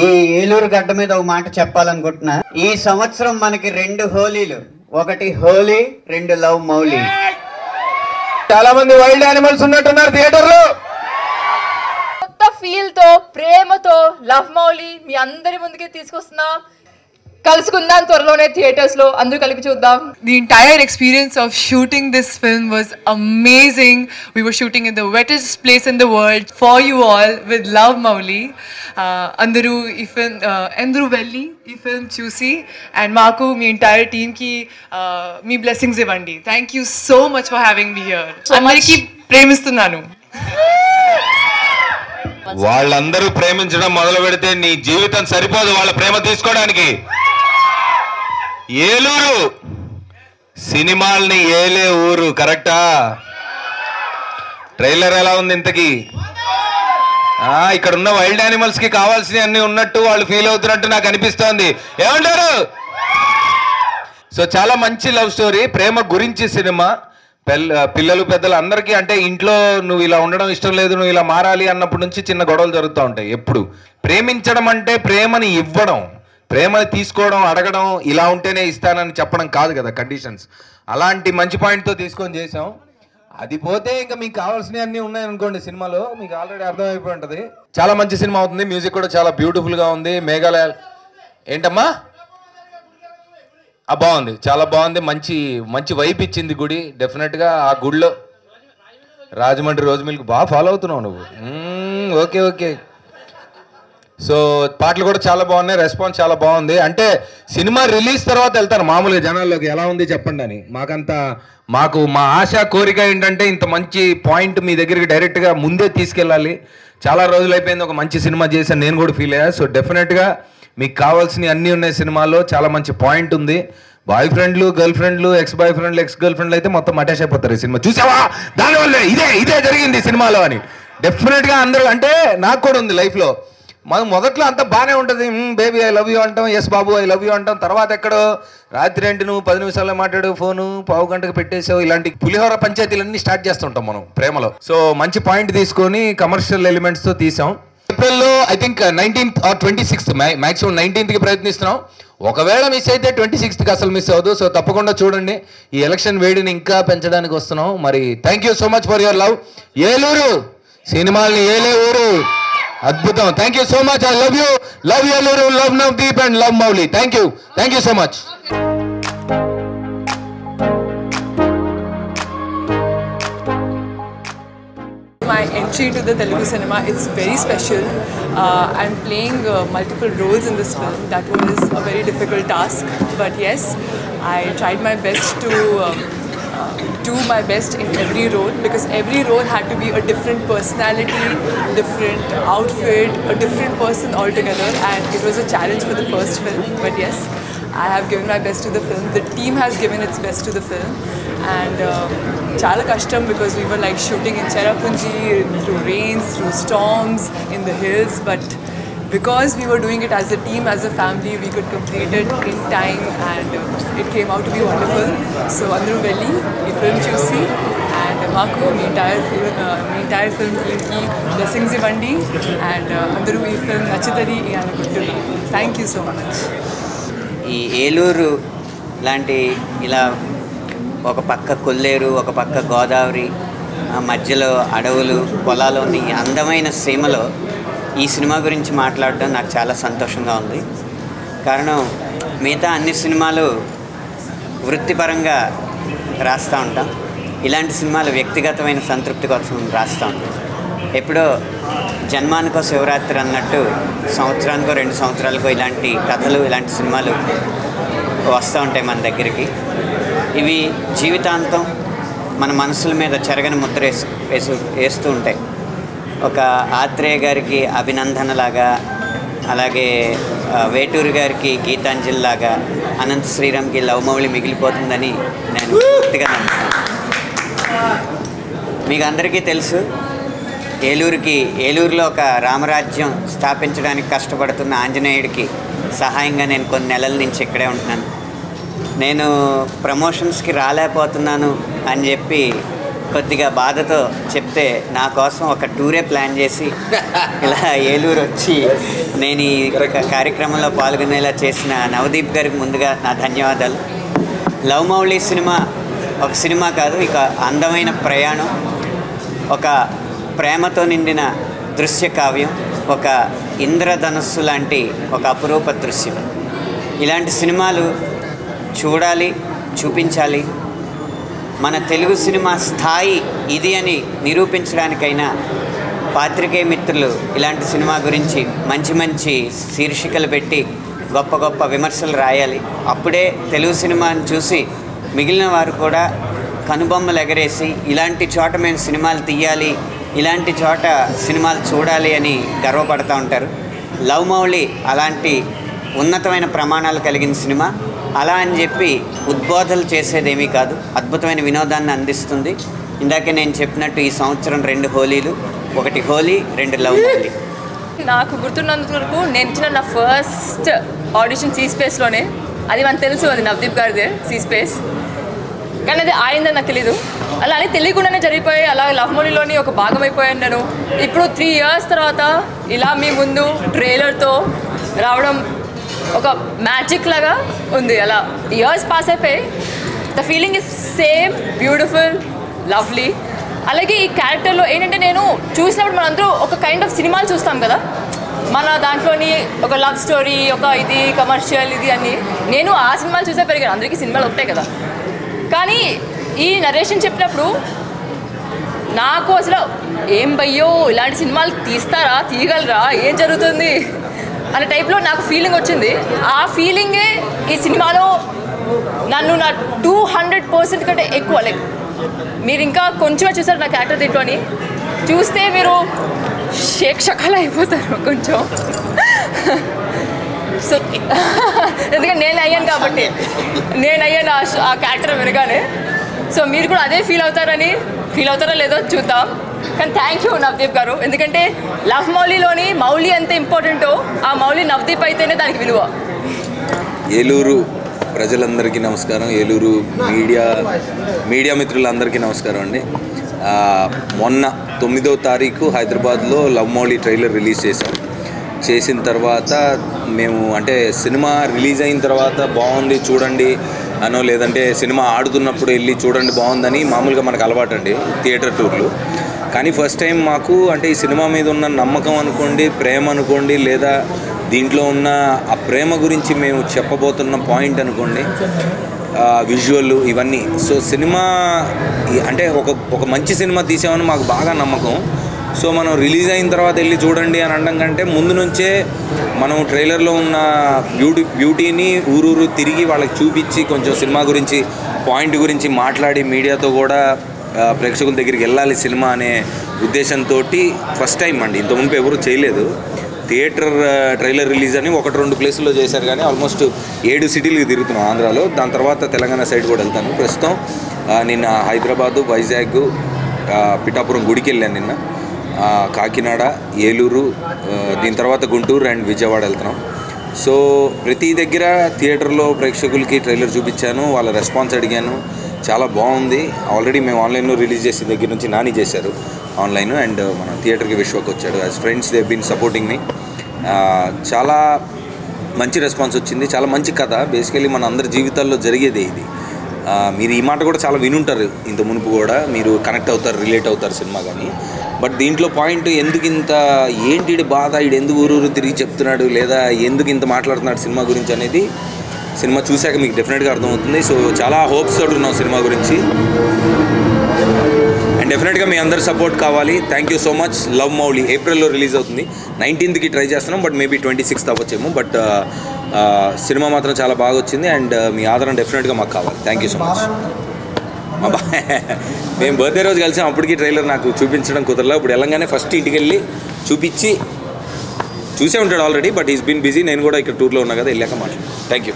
ఈ ఏలూరు గడ్డ మీద ఒక మాట చెప్పాలనుకుంటున్నా. ఈ సంవత్సరం మనకి 2 హోలీలు, ఒకటి హోలీ, 2 లవ్ మౌలి. చాలా మంది వైల్డ్ యానిమల్స్ ఉన్నట్టున్నారు థియేటర్ లో. కొత్త ఫీల్ తో, ప్రేమతో లవ్ మౌలి మీ అందరి ముందుకి తీసుకొస్తున్నాం. కలుసుకుందాం త్వరలోనే థియేటర్స్ లో, అందరూ కలిపి చూద్దాం. The entire experience of shooting this film was amazing. We were shooting in the wettest place in the world for you all with Love Mauli. Andaru ee film Andru Velli ee film chusi and maaku mee entire team ki mee blessings ivandi. Thank you so much for having me here. Andariki ప్రేమిస్తున్నాను. వాళ్ళందరూ ప్రేమించడం మొదలు పెడితే నీ జీవితం సరిపోదు వాళ్ళ ప్రేమ తీసుకోవడానికి. ఏలూరు సినిమాల్ని ఏలే ఊరు, కరెక్టా? ట్రైలర్ ఎలా ఉంది ఇంతకీ? ఇక్కడ ఉన్న వైల్డ్ యానిమల్స్ కి కావాల్సినవి అన్ని ఉన్నట్టు వాళ్ళు ఫీల్ అవుతున్నట్టు నాకు అనిపిస్తోంది. ఏమంటారు? సో చాలా మంచి లవ్ స్టోరీ, ప్రేమ గురించి సినిమా. పిల్లలు పెద్దలు అందరికీ, అంటే ఇంట్లో నువ్వు ఇలా ఉండడం ఇష్టం లేదు, నువ్వు ఇలా మారాలి అన్నప్పటి నుంచి చిన్న గొడవలు జరుగుతూ ఉంటాయి. ఎప్పుడు ప్రేమించడం అంటే ప్రేమని ఇవ్వడం, ప్రేమని తీసుకోవడం, అడగడం, ఇలా ఉంటేనే ఇస్తానని చెప్పడం కాదు కదా కండిషన్స్. అలాంటి మంచి పాయింట్తో తీసుకొని చేసాం. అది పోతే ఇంకా మీకు కావాల్సినవి అన్నీ ఉన్నాయనుకోండి సినిమాలో, మీకు ఆల్రెడీ అర్థమైపోయి ఉంటుంది. చాలా మంచి సినిమా అవుతుంది. మ్యూజిక్ కూడా చాలా బ్యూటిఫుల్గా ఉంది. మేఘాలయ ఏంటమ్మా బాగుంది, చాలా బాగుంది. మంచి మంచి వైపు ఇచ్చింది గుడి. డెఫినెట్గా ఆ గుడిలో రాజమండ్రి రోజు మిల్క్ బాగా ఫాలో అవుతున్నావు నువ్వు. Okay okay. సో పాటలు కూడా చాలా బాగున్నాయి, రెస్పాన్స్ చాలా బాగుంది. అంటే సినిమా రిలీజ్ తర్వాత వెళ్తారు మామూలుగా జనాల్లోకి, ఎలా ఉంది చెప్పండి అని. మాకు మా ఆశ కోరిక ఏంటంటే ఇంత మంచి పాయింట్ మీ దగ్గరికి డైరెక్ట్గా ముందే తీసుకెళ్ళాలి. చాలా రోజులు అయిపోయింది ఒక మంచి సినిమా చేశాను, నేను కూడా ఫీల్ అయ్యా. సో డెఫినెట్గా మీకు కావాల్సినవి అన్నీ ఉన్నాయి సినిమాలో. చాలా మంచి పాయింట్ ఉంది. బాయ్ ఫ్రెండ్లు, గర్ల్ ఫ్రెండ్లు, ఎక్స్ బాయ్ ఫ్రెండ్లు, ఎక్స్ గర్ల్ ఫ్రెండ్లు అయితే మొత్తం అటాచ్ అయిపోతారు ఈ సినిమా చూసావా, దానివల్లే ఇదే జరిగింది సినిమాలో అని. డెఫినెట్గా అందరూ, అంటే నాకు కూడా ఉంది లైఫ్లో. మనం మొదట్లో అంతా బాగానే ఉంటుంది, బేబీ ఐ లవ్ యూ అంటాం, ఎస్ బాబు ఐ లవ్ యూ అంటాం. తర్వాత ఎక్కడో రాత్రి ఏంటి నువ్వు 10 నిమిషాల్లో మాట్లాడు, ఫోను పావు గంటకు పెట్టేసావు, ఇలాంటి పులిహోర పంచాయతీలన్నీ స్టార్ట్ చేస్తుంటాం మనం ప్రేమలో. సో మంచి పాయింట్ తీసుకొని కమర్షియల్ ఎలిమెంట్స్తో తీసాం. ఏప్రిల్లో I think 19th or 26th, maximum 19th ప్రయత్నిస్తున్నాం. ఒకవేళ మిస్ అయితే 26th అసలు మిస్ అవ్వదు. సో తప్పకుండా చూడండి. ఈ ఎలక్షన్ వేడిని ఇంకా పెంచడానికి వస్తున్నాం. మరి thank you so much for your love. Eluru సినిమాల్ని ఏలే ఊరు, అద్భుతం. Thank you so much. I love you, love Eluru, love Navdeep and love Mouli. Thank you so much. My entry into the Telugu cinema, it's very special. I'm playing multiple roles in this film. That was a very difficult task, but yes, I tried my best to do my best in every role, because every role had to be a different personality, different outfit, a different person altogether, and it was a challenge for the first film, but yes, I have given my best to the film. The team has given its best to the film, and chala kashtam, because we were like shooting in Cherrapunji through rains, through storms, in the hills, but because we were doing it as a team, as a family, we could complete it in time, and it came out to be wonderful. So Andru Velli ee film chusi and maaku mee entire film team ki blessings ivandi, and Andru ee film nachitadi ee anukuntunna. Thank you so much. ఈ ఏలూరు లాంటి ఇలా ఒక పక్క కొల్లేరు, ఒక పక్క గోదావరి, మధ్యలో అడవులు, పొలాలోని అందమైన సీమలో ఈ సినిమా గురించి మాట్లాడడం నాకు చాలా సంతోషంగా ఉంది. కారణం మిగతా అన్ని సినిమాలు వృత్తిపరంగా రాస్తూ ఉంటాం, ఇలాంటి సినిమాలు వ్యక్తిగతమైన సంతృప్తి కోసం రాస్తూ ఉంటాం. ఎప్పుడో జన్మానికో శివరాత్రి అన్నట్టు సంవత్సరానికో 2 సంవత్సరాలకో ఇలాంటి కథలు, ఇలాంటి సినిమాలు వస్తూ ఉంటాయి మన దగ్గరికి. ఇవి జీవితాంతం మన మనసుల మీద చెరగని ముద్ర వేస్తూ ఉంటాయి. ఒక ఆత్రేయ గారికి అభినందనలాగా, అలాగే వేటూరు గారికి గీతాంజలిలాగా, అనంత శ్రీరామ్కి లవ్ మౌలి మిగిలిపోతుందని నేను పూర్తిగా నమ్ముతాను. మీకు అందరికీ తెలుసు, ఏలూరులో ఒక రామరాజ్యం స్థాపించడానికి కష్టపడుతున్న ఆంజనేయుడికి సహాయంగా నేను కొన్ని నెలల నుంచి ఇక్కడే ఉంటున్నాను. నేను ప్రమోషన్స్కి రాలేకపోతున్నాను అని చెప్పి కొద్దిగా బాధతో చెప్తే నా కోసం ఒక టూరే ప్లాన్ చేసి ఇలా ఏలూరు వచ్చి నేను ఈ కార్యక్రమంలో పాల్గొనేలా చేసిన నవదీప్ గారికి ముందుగా నా ధన్యవాదాలు. లవ్ మౌళి సినిమా ఒక సినిమా కాదు, ఇక అందమైన ప్రయాణం, ఒక ప్రేమతో నిండిన దృశ్య కావ్యం, ఒక ఇంద్రధనస్సు లాంటి ఒక అపురూప దృశ్యం. ఇలాంటి సినిమాలు చూడాలి, చూపించాలి. మన తెలుగు సినిమా స్థాయి ఇది అని నిరూపించడానికైనా పాత్రికేయ మిత్రులు ఇలాంటి సినిమా గురించి మంచి మంచి శీర్షికలు పెట్టి గొప్ప గొప్ప విమర్శలు రాయాలి. అప్పుడే తెలుగు సినిమాని చూసి మిగిలిన వారు కూడా కనుబొమ్మలు ఎగరేసి ఇలాంటి చోట మేము సినిమాలు తీయాలి, ఇలాంటి చోట సినిమాలు చూడాలి అని గర్వపడుతూ ఉంటారు. లవ్ మౌళి అలాంటి ఉన్నతమైన ప్రమాణాలు కలిగిన సినిమా. అలా అని చెప్పి ఉద్బోధనలు చేసేదేమీ కాదు, అద్భుతమైన వినోదాన్ని అందిస్తుంది. ఇందాకే నేను చెప్పినట్టు ఈ సంవత్సరం 2 హోలీలు, 1 హోలీ, 2 లవ్ మౌళి. నాకు గుర్తున్నంత వరకు నేను ఇచ్చిన నా ఫస్ట్ ఆడిషన్ సీ స్పేస్లోనే. అది మనకు తెలుసు, అది నవదీప్ గారిదే సీ స్పేస్, కానీ అది ఆయిందని నాకు తెలీదు. అలా అని తెలియకుండానే జరిగిపోయి అలా లవ్ మౌళిలోని ఒక భాగం అయిపోయాను నేను. ఇప్పుడు 3 years తర్వాత ఇలా మీ ముందు ట్రైలర్తో రావడం ఒక మ్యాజిక్ లాగా ఉంది. అలా ఇయర్స్ పాస్ అయిపోయి the feeling is same, beautiful, lovely. అలాగే ఈ క్యారెక్టర్లో ఏంటంటే నేను చూసినప్పుడు మనందరూ ఒక కైండ్ ఆఫ్ సినిమాలు చూస్తాం కదా, మన దాంట్లోని ఒక లవ్ స్టోరీ, ఒక ఇది కమర్షియల్ ఇది అని. నేను ఆ సినిమాలు చూసే పెరిగాను, అందరికీ సినిమాలు వస్తాయి కదా. కానీ ఈ నరేషన్ చెప్పినప్పుడు నాకు అసలు ఏం భయ్యో ఇలాంటి సినిమాలు తీస్తారా, తీయగలరా, ఏం జరుగుతుంది అనే టైప్లో నాకు ఫీలింగ్ వచ్చింది. ఆ ఫీలింగే ఈ సినిమాలో నన్ను నా 200% కంటే ఎక్కువ, లైక్ మీరు ఇంకా కొంచెమే చూసారు నా క్యారెక్టర్ దీంట్లోని, చూస్తే మీరు షేక్షకాలు అయిపోతారు కొంచెం. సో ఎందుకంటే నేను అయ్యాను కాబట్టి, నేను అయ్యాను ఆ క్యారెక్టర్ వినగానే. సో మీరు కూడా అదే ఫీల్ అవుతారో లేదో చూద్దాం. కానీ థ్యాంక్ యూ నవదీప్ గారు, ఎందుకంటే లవ్ మౌళిలోని మౌళి ఎంత ఇంపార్టెంటో ఆ మౌళి నవదీప్ అయితేనే దానికి విలువ. ఏలూరు ప్రజలందరికీ నమస్కారం, ఏలూరు మీడియా మిత్రులందరికీ నమస్కారం అండి. మొన్న 9వ తారీఖు హైదరాబాద్లో లవ్ మౌళి ట్రైలర్ రిలీజ్ చేసిన తర్వాత మేము అంటే సినిమా రిలీజ్ అయిన తర్వాత బాగుంది చూడండి అనో, లేదంటే సినిమా ఆడుతున్నప్పుడు వెళ్ళి చూడండి బాగుందని మామూలుగా మనకు అలవాటు అండి థియేటర్ టూర్లు. కానీ ఫస్ట్ టైం మాకు అంటే ఈ సినిమా మీద ఉన్న నమ్మకం అనుకోండి, ప్రేమ అనుకోండి, లేదా దీంట్లో ఉన్న ఆ ప్రేమ గురించి మేము చెప్పబోతున్న పాయింట్ అనుకోండి, విజువల్ ఇవన్నీ. సో సినిమా అంటే ఒక మంచి సినిమా తీసామని మాకు బాగా నమ్మకం. సో మనం రిలీజ్ అయిన తర్వాత వెళ్ళి చూడండి అని అనడం కంటే ముందు నుంచే మనం ట్రైలర్లో ఉన్న బ్యూటీని ఊరూరు తిరిగి వాళ్ళకి చూపించి కొంచెం సినిమా గురించి పాయింట్ గురించి మాట్లాడి మీడియాతో కూడా ప్రేక్షకుల దగ్గరికి వెళ్ళాలి సినిమా అనే ఉద్దేశంతో ఫస్ట్ టైం అండి. ఇంతకుముందు ఎవరు చేయలేదు. థియేటర్ ట్రైలర్ రిలీజ్ అని 1-2 ప్లేసుల్లో చేశారు, కానీ ఆల్మోస్ట్ 7 సిటీలకు తిరుగుతున్నాం ఆంధ్రాలో. దాని తర్వాత తెలంగాణ సైడ్ కూడా వెళ్తాను. ప్రస్తుతం నిన్న హైదరాబాదు, వైజాగ్, పిఠాపురం గుడికి వెళ్ళాను నిన్న, కాకినాడ, ఏలూరు, దీని తర్వాత గుంటూరు అండ్ విజయవాడ వెళ్తున్నాం. సో ప్రతి దగ్గర థియేటర్లో ప్రేక్షకులకి ట్రైలర్ చూపించాను, వాళ్ళ రెస్పాన్స్ అడిగాను, చాలా బాగుంది. ఆల్రెడీ మేము ఆన్లైన్లో రిలీజ్ చేసిన దగ్గర నుంచి నాని చేశారు ఆన్లైన్, అండ్ మన థియేటర్కి విశ్వక్ వచ్చాడు. As friends they been supporting me. చాలా మంచి రెస్పాన్స్ వచ్చింది, చాలా మంచి కథ. బేసికలీ మన అందరి జీవితాల్లో జరిగేదే ఇది. మీరు ఈ మాట కూడా చాలా వినుంటారు ఇంత మునుపు కూడా, మీరు కనెక్ట్ అవుతారు, రిలేట్ అవుతారు సినిమా. కానీ బట్ దీంట్లో పాయింట్ ఎందుకు ఇంత ఏంటి బాధ, ఈడు ఎందుకు ఊరూరు తిరిగి చెప్తున్నాడు, లేదా ఎందుకు ఇంత మాట్లాడుతున్నాడు సినిమా గురించి అనేది సినిమా చూశాక మీకు డెఫినెట్గా అర్థమవుతుంది. సో చాలా హోప్స్ తోటి ఉన్నాం సినిమా గురించి, అండ్ డెఫినెట్గా మీ అందరి సపోర్ట్ కావాలి. Thank you so much. Love Mouli ఏప్రిల్లో రిలీజ్ అవుతుంది, 19th ట్రై చేస్తున్నాం, బట్ మేబీ 26th అవ్వచ్చేమో. బట్ సినిమా మాత్రం చాలా బాగా వచ్చింది, అండ్ మీ ఆదరణ డెఫినెట్గా మాకు కావాలి. Thank you so much. మేము బర్త్డే రోజు కలిసాం, అప్పటికి ట్రైలర్ నాకు చూపించడం కుదరలేదు. ఇప్పుడు వెళ్ళంగానే ఫస్ట్ ఇంటికి వెళ్ళి చూపించి చూసే ఉంటాడు already, but is been busy. నేను కూడా ఇక్కడ టూర్లో ఉన్నా కదా, వెళ్ళాక మాట్లాడు. Thank you.